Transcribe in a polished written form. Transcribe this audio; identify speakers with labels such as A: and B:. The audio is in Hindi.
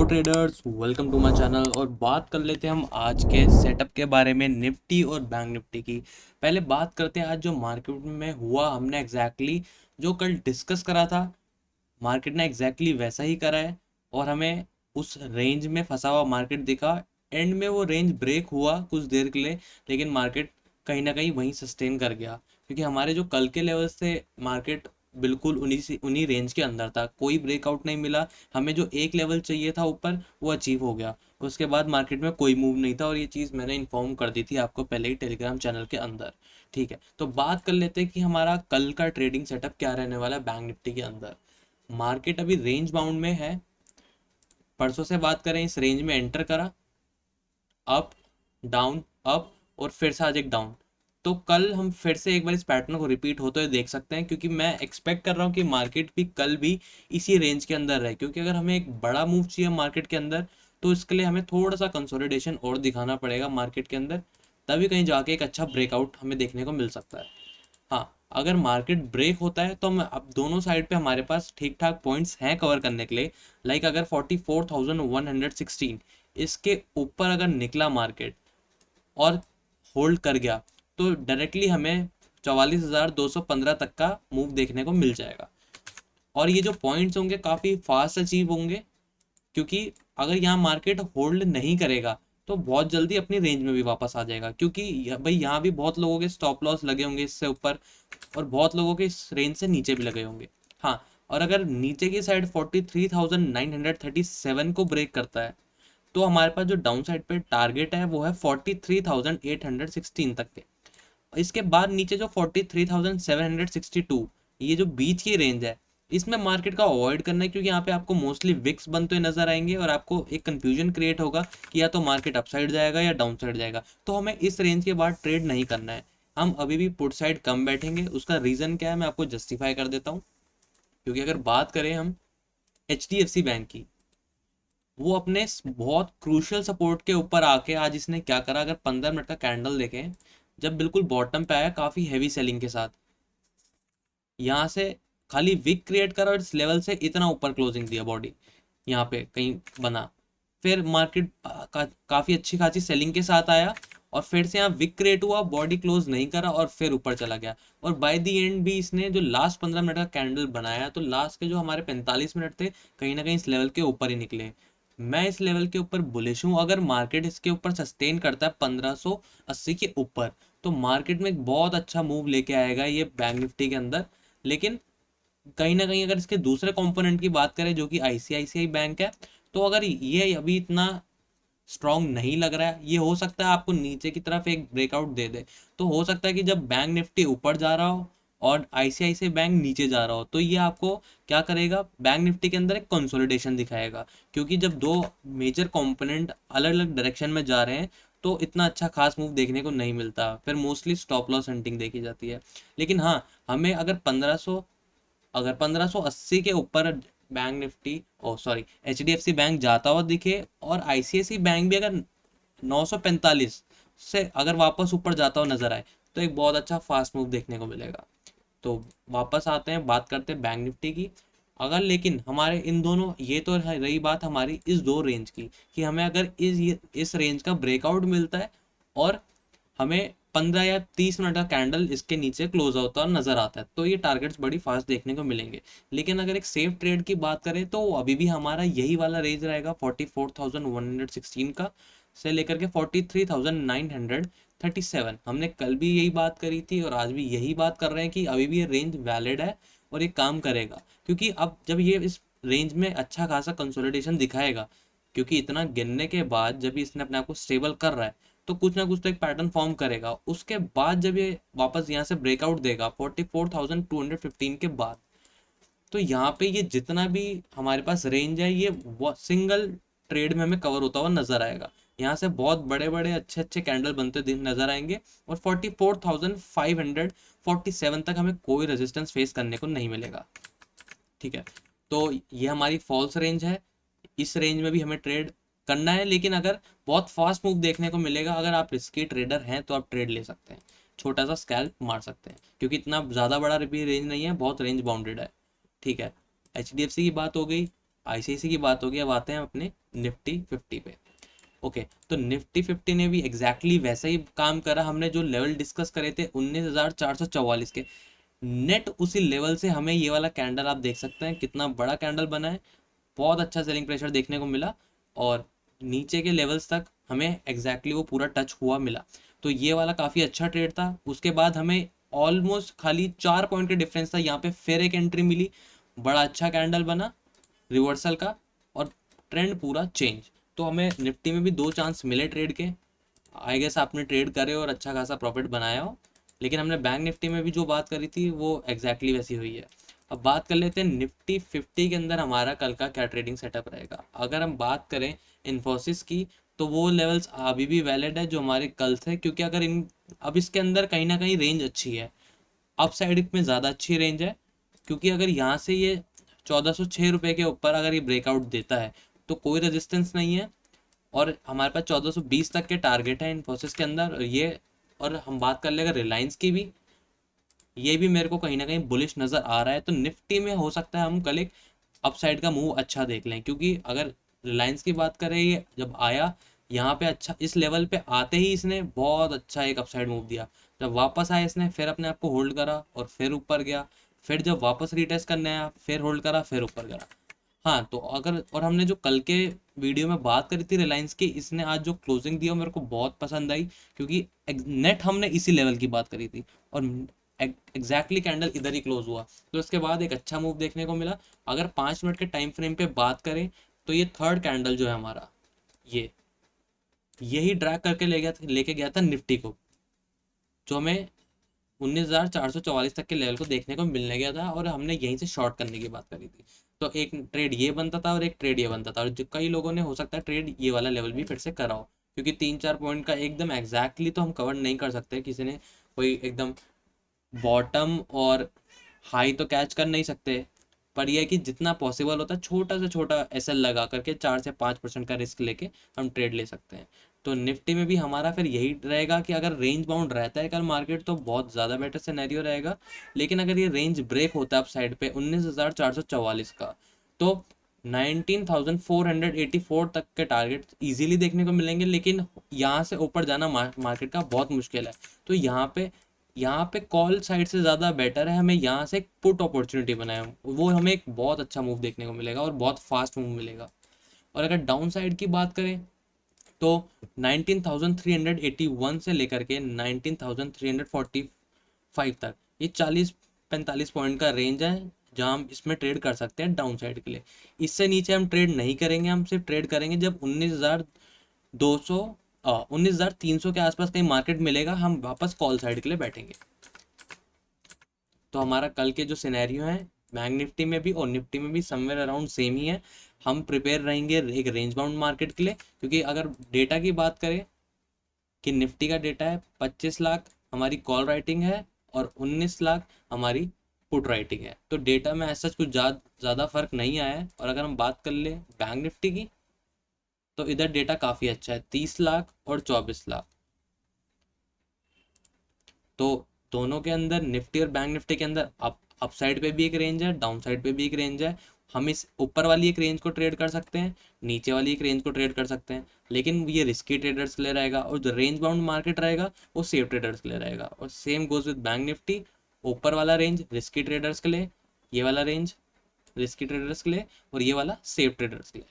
A: Hello traders, welcome to my channel. और बात कर लेते हैं हम आज के सेटअप के बारे में, निफ्टी और बैंक निफ्टी की। पहले बात करते हैं आज जो मार्केट में हुआ। हमने जो कल डिस्कस करा था, मार्केट ने वैसा ही करा है। और हमें उस रेंज में फंसा हुआ मार्केट दिखा। एंड में वो रेंज ब्रेक हुआ कुछ देर के लिए, लेकिन मार्केट कहीं ना कहीं वहीं सस्टेन कर गया, क्योंकि हमारे जो कल के लेवल्स थे, मार्केट बिल्कुल उन्हीं रेंज के अंदर था। कोई ब्रेकआउट नहीं मिला। हमें जो एक लेवल चाहिए था ऊपर, वो अचीव हो गया। उसके बाद मार्केट में कोई मूव नहीं था, और ये चीज़ मैंने इन्फॉर्म कर दी थी आपको पहले ही टेलीग्राम चैनल के अंदर। ठीक है, तो बात कर लेते हैं कि हमारा कल का ट्रेडिंग सेटअप क्या रहने वाला है बैंक निफ्टी के अंदर। मार्केट अभी रेंज बाउंड में है। परसों से बात करें, इस रेंज में एंटर करा, अप डाउन अप, और फिर से आज एक डाउन। तो कल हम फिर से एक बार इस पैटर्न को रिपीट होते हुए देख सकते हैं, क्योंकि मैं एक्सपेक्ट कर रहा हूँ कि मार्केट भी कल भी इसी रेंज के अंदर रहे। क्योंकि अगर हमें एक बड़ा मूव चाहिए मार्केट के अंदर, तो इसके लिए हमें थोड़ा सा कंसोलिडेशन और दिखाना पड़ेगा मार्केट के अंदर, तभी कहीं जाके एक अच्छा ब्रेकआउट हमें देखने को मिल सकता है। हाँ, अगर मार्केट ब्रेक होता है तो हम अब दोनों साइड पे हमारे पास ठीक ठाक पॉइंट्स हैं कवर करने के लिए। लाइक अगर 44,116 इसके ऊपर अगर निकला मार्केट और होल्ड कर गया, तो डायरेक्टली हमें 44,215 तक का मूव देखने को मिल जाएगा। और ये जो पॉइंट्स होंगे काफ़ी फास्ट अचीव होंगे, क्योंकि अगर यहाँ मार्केट होल्ड नहीं करेगा तो बहुत जल्दी अपनी रेंज में भी वापस आ जाएगा। क्योंकि भाई यहाँ भी बहुत लोगों के स्टॉप लॉस लगे होंगे इससे ऊपर, और बहुत लोगों के इस रेंज से नीचे भी लगे होंगे। हाँ, और अगर नीचे की साइड 43,937 को ब्रेक करता है, तो हमारे पास जो डाउन साइड पे टारगेट है वो है 43,816 तक के। इसके बाद नीचे जो 43,762, ये जो बीच की रेंज है, इसमें मार्केट का अवॉइड करना है, क्योंकि यहाँ पे आपको मोस्टली विक्स बनते हुए नजर आएंगे और आपको एक कंफ्यूजन क्रिएट होगा कि या तो मार्केट अपसाइड जाएगा या डाउन साइड जाएगा। तो हमें इस रेंज के बाद ट्रेड नहीं करना है। हम अभी भी पुट साइड कम बैठेंगे। उसका रीज़न क्या है, मैं आपको जस्टिफाई कर देता हूँ। क्योंकि अगर बात करें हम HDFC बैंक की, वो अपने बहुत क्रूशियल सपोर्ट के ऊपर आके आज इसने क्या करा, अगर 15 मिनट का कैंडल देखें, जब बिल्कुल बॉटम पे आया काफ़ी हैवी सेलिंग के साथ, यहाँ से खाली विक क्रिएट करा और इस लेवल से इतना ऊपर क्लोजिंग दिया बॉडी, यहाँ पे कहीं बना। फिर मार्केट काफ़ी अच्छी खासी सेलिंग के साथ आया, और फिर से यहाँ विक क्रिएट हुआ, बॉडी क्लोज नहीं करा और फिर ऊपर चला गया। और बाय द एंड भी इसने जो लास्ट 15 मिनट का कैंडल बनाया, तो लास्ट के जो हमारे 45 मिनट थे, कहीं ना कहीं इस लेवल के ऊपर ही निकले। मैं इस लेवल के ऊपर बुलिश हूँ। अगर मार्केट इसके ऊपर सस्टेन करता है 1580 के ऊपर, तो मार्केट में एक बहुत अच्छा मूव लेके आएगा ये बैंक निफ्टी के अंदर। लेकिन कहीं ना कहीं अगर इसके दूसरे कंपोनेंट की बात करें, जो कि ICICI बैंक है, तो अगर ये अभी इतना स्ट्रांग नहीं लग रहा है, ये हो सकता है आपको नीचे की तरफ एक ब्रेकआउट दे दे। तो हो सकता है कि जब बैंक निफ्टी ऊपर जा रहा हो और ICICI बैंक नीचे जा रहा हो, तो ये आपको क्या करेगा, बैंक निफ्टी के अंदर एक कंसोलिडेशन दिखाएगा। क्योंकि जब दो मेजर कंपोनेंट अलग अलग डायरेक्शन में जा रहे हैं, तो इतना अच्छा खास मूव देखने को नहीं मिलता। फिर मोस्टली स्टॉप लॉस हंटिंग देखी जाती है। लेकिन हाँ, हमें अगर 1580 के ऊपर बैंक निफ्टी, ओ सॉरी, HDFC बैंक जाता हुआ दिखे, और ICICI बैंक भी अगर 945 से अगर वापस ऊपर जाता हुआ नजर आए, तो एक बहुत अच्छा फास्ट मूव देखने को मिलेगा। तो वापस आते हैं, बात करते हैं बैंक निफ्टी की। अगर लेकिन हमारे इन दोनों, ये तो रही बात हमारी इस दो रेंज की, कि हमें अगर इस रेंज का ब्रेकआउट मिलता है और हमें 15 या 30 मिनट का कैंडल इसके नीचे क्लोज होता और नजर आता है, तो ये टारगेट्स बड़ी फास्ट देखने को मिलेंगे। लेकिन अगर एक सेफ ट्रेड की बात करें, तो अभी भी हमारा यही वाला रेंज रहेगा 44,116 का, से लेकर के 43,937। हमने कल भी यही बात करी थी और आज भी यही बात कर रहे हैं कि अभी भी ये रेंज वैलिड है और ये काम करेगा। क्योंकि अब जब ये इस रेंज में अच्छा खासा कंसोलिडेशन दिखाएगा, क्योंकि इतना गिरने के बाद जब इसने अपने आप को स्टेबल कर रहा है, तो कुछ ना कुछ तो एक पैटर्न फॉर्म करेगा। उसके बाद जब ये वापस यहाँ से ब्रेकआउट देगा 44,215 के बाद, तो यहाँ पे ये जितना भी हमारे पास रेंज है, ये सिंगल ट्रेड में हमें कवर होता हुआ नजर आएगा। यहाँ से बहुत बड़े बड़े अच्छे अच्छे कैंडल बनते दिन नजर आएंगे, और 44,547 तक हमें कोई रेजिस्टेंस फेस करने को नहीं मिलेगा। ठीक है, तो ये हमारी फॉल्स रेंज है। इस रेंज में भी हमें ट्रेड करना है, लेकिन अगर बहुत फास्ट मूव देखने को मिलेगा, अगर आप रिस्की ट्रेडर हैं, तो आप ट्रेड ले सकते हैं, छोटा सा स्कैल्प मार सकते हैं, क्योंकि इतना ज़्यादा बड़ा भी रेंज नहीं है, बहुत रेंज बाउंडेड है। ठीक है, HDFC की बात हो गई। आईसीआईसी की बात होगी, अब आते हैं अपने निफ्टी 50 पे। ओके, तो निफ्टी 50 ने भी एग्जैक्टली वैसा ही काम करा। हमने जो लेवल डिस्कस करे थे 19,444 के, नेट उसी लेवल से हमें ये वाला कैंडल आप देख सकते हैं कितना बड़ा कैंडल बना है, बहुत अच्छा सेलिंग प्रेशर देखने को मिला, और नीचे के लेवल्स तक हमें एग्जैक्टली वो पूरा टच हुआ मिला। तो ये वाला काफ़ी अच्छा ट्रेड था। उसके बाद हमें ऑलमोस्ट खाली 4 पॉइंट के डिफरेंस था, यहाँ पे फिर एक एंट्री मिली, बड़ा अच्छा कैंडल बना रिवर्सल का, और ट्रेंड पूरा चेंज। तो हमें निफ्टी में भी 2 चांस मिले ट्रेड के। आई गेस आपने ट्रेड करे और अच्छा खासा प्रॉफिट बनाया हो। लेकिन हमने बैंक निफ्टी में भी जो बात करी थी वो एग्जैक्टली वैसी हुई है। अब बात कर लेते हैं निफ्टी 50 के अंदर हमारा कल का क्या ट्रेडिंग सेटअप रहेगा। अगर हम बात करें इन्फोसिस की, तो वो लेवल्स अभी भी वैलिड है जो हमारे कल थे, क्योंकि अगर इन अब इसके अंदर कहीं ना कहीं रेंज अच्छी है, अप साइड में ज़्यादा अच्छी रेंज है, क्योंकि अगर यहाँ से ये 1406 रुपये के ऊपर अगर ये ब्रेकआउट देता है तो कोई रेजिस्टेंस नहीं है, और हमारे पास 1420 तक के टारगेट है इन्फोसिस के अंदर। और ये, और हम बात कर लेगा रिलायंस की भी, ये भी मेरे को कहीं ना कहीं बुलिश नज़र आ रहा है। तो निफ्टी में हो सकता है हम कल एक अपसाइड का मूव अच्छा देख लें, क्योंकि अगर रिलायंस की बात करें, ये जब आया यहाँ पे अच्छा, इस लेवल पे आते ही इसने बहुत अच्छा एक अपसाइड मूव दिया। जब वापस आया इसने फिर अपने आप को होल्ड करा और फिर ऊपर गया, फिर जब वापस रिटेस्ट करने आया फिर होल्ड करा फिर ऊपर गया। हाँ, तो अगर, और हमने जो कल के वीडियो में बात करी थी रिलायंस की, इसने आज जो क्लोजिंग दिया मेरे को बहुत पसंद आई, क्योंकि नेट हमने इसी लेवल की बात करी थी, और एग्जैक्टली कैंडल इधर ही क्लोज हुआ। तो इसके बाद एक अच्छा मूव देखने को मिला। अगर 5 मिनट के टाइम फ्रेम पे बात करें, तो ये थर्ड कैंडल जो है हमारा, ये यही ड्रैग करके लेके गया था निफ्टी को, जो हमें 19,444 तक के लेवल को देखने को मिलने गया था, और हमने यहीं से शॉर्ट करने की बात करी थी। तो एक ट्रेड ये बनता था और एक ट्रेड ये बनता था, और जो कई लोगों ने हो सकता है ट्रेड ये वाला लेवल भी फिर से कराओ, क्योंकि 3-4 पॉइंट का एकदम एग्जैक्टली तो हम कवर नहीं कर सकते, किसी ने कोई एकदम बॉटम और हाई तो कैच कर नहीं सकते। पर यह है कि जितना पॉसिबल होता है छोटा से छोटा एसएल लगा करके 4 से 5% का रिस्क लेके हम ट्रेड ले सकते हैं। तो निफ्टी में भी हमारा फिर यही रहेगा कि अगर रेंज बाउंड रहता है कल मार्केट तो बहुत ज़्यादा बेटर सिनेरियो रहेगा। लेकिन अगर ये रेंज ब्रेक होता है अप साइड पे 19,444 का, तो 19,484 तक के टारगेट इजीली देखने को मिलेंगे। लेकिन यहाँ से ऊपर जाना मार्केट का बहुत मुश्किल है। तो यहाँ पे कॉल साइड से ज़्यादा बेटर है हमें यहाँ से एक पुट अपॉर्चुनिटी बनाए, वो हमें एक बहुत अच्छा मूव देखने को मिलेगा और बहुत फास्ट मूव मिलेगा। और अगर डाउन साइड की बात करें, तो 19,381 से लेकर के 19,345 तक, ये 40-45 पॉइंट का रेंज है जहाँ हम इसमें ट्रेड कर सकते हैं डाउन साइड के लिए। इससे नीचे हम ट्रेड नहीं करेंगे, हम सिर्फ ट्रेड करेंगे जब 19,200 19,300 के आसपास कहीं मार्केट मिलेगा, हम वापस कॉल साइड के लिए बैठेंगे। तो हमारा कल के जो सिनेरियो है बैंक निफ्टी में भी और निफ्टी में भी समवेयर अराउंड सेम ही है। हम प्रिपेयर रहेंगे एक रेंज बाउंड मार्केट के लिए, क्योंकि अगर डेटा की बात करें कि निफ्टी का डेटा है 25 लाख हमारी कॉल राइटिंग है और 19 लाख हमारी पुट राइटिंग है। तो डेटा में ऐसा कुछ ज़्यादा फर्क नहीं आया है। और अगर हम बात कर ले बैंक निफ्टी की, तो इधर डेटा काफ़ी अच्छा है, 30 लाख और 24 लाख। तो दोनों के अंदर निफ्टी और बैंक निफ्टी के अंदर अप साइड पे भी एक रेंज है, डाउन साइड पे भी एक रेंज है। हम इस ऊपर वाली एक रेंज को ट्रेड कर सकते हैं, नीचे वाली एक रेंज को ट्रेड कर सकते हैं, लेकिन ये रिस्की ट्रेडर्स के लिए रहेगा। और जो रेंज बाउंड मार्केट रहेगा वो सेफ ट्रेडर्स के लिए रहेगा। और same goes with bank Nifty, ऊपर वाला रेंज रिस्की ट्रेडर्स के लिए, ये वाला रेंज रिस्की ट्रेडर्स के लिए, और ये वाला सेफ ट्रेडर्स के लिए।